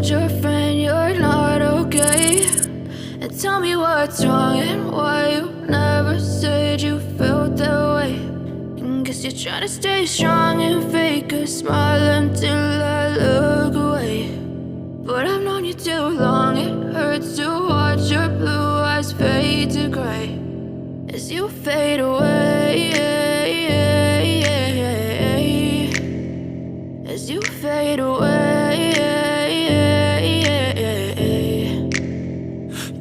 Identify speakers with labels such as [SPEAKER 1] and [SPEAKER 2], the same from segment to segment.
[SPEAKER 1] told your friend you're not okay? And tell me what's wrong and why you never said you felt that way. And guess you're trying to stay strong and fake a smile until I look away. But I've known you too long, it hurts to watch your blue eyes fade to gray as you fade away, as you fade away.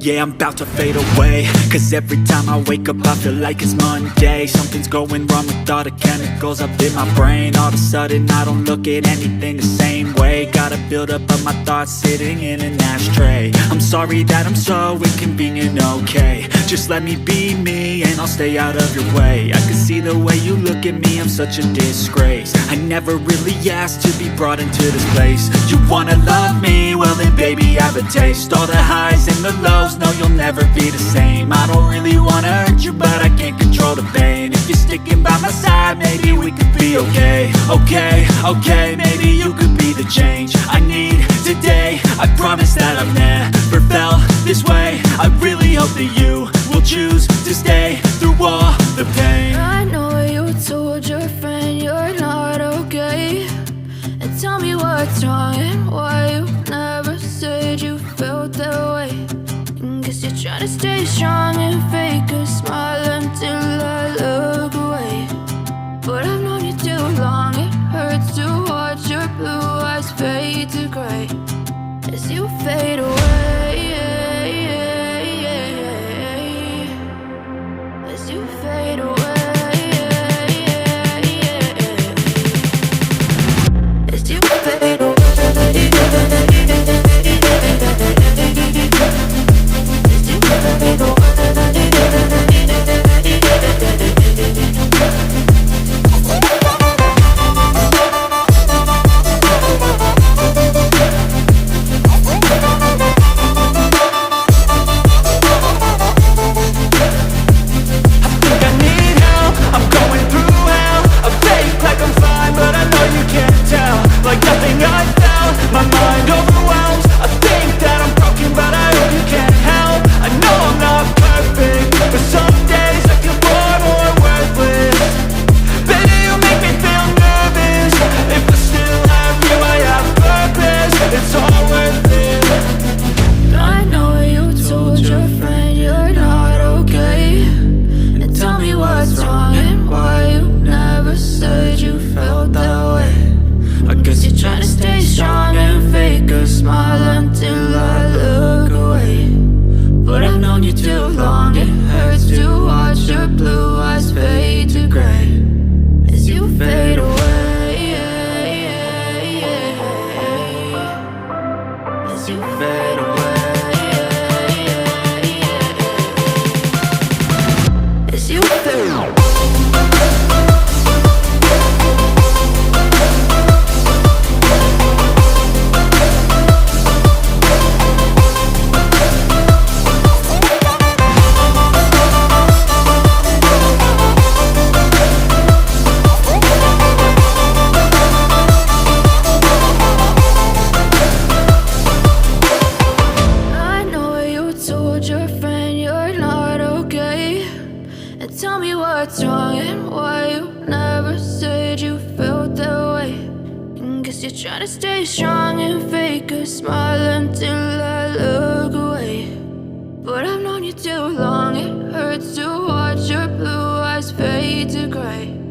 [SPEAKER 2] Yeah, I'm about to fade away, cause every time I wake up I feel like it's Monday. Something's going wrong with all the chemicals up in my brain. All of a sudden I don't look at anything the same way. Got a buildup of my thoughts sitting in an ashtray. I'm sorry that I'm so inconvenient, okay? Just let me be me and I'll stay out of your way. I can see the way you look at me, I'm such a disgrace. I never really asked to be brought into this place. You wanna love me? Well then baby have a taste. All the highs and the lows, no you'll never be the same. I don't really wanna hurt you but I can't control the pain. If you're sticking by my side maybe we could be okay. Okay, maybe you could be the change I need today. I promise that I've never felt this way. I really hope that you will choose to stay through all the pain.
[SPEAKER 1] I know you told your friend you're not okay. And tell me what's wrong and why you never said you felt that way. And guess you're trying to stay strong and fake a smile until I look away. But I've known you too long, it hurts to watch your blue eyes fade to gray as you fade away, as you fade away, as you fade away. Tell me what's wrong and why you never said you felt that way. And guess you're trying to stay strong and fake a smile until I look away. But I've known you too long, it hurts to watch your blue eyes fade to gray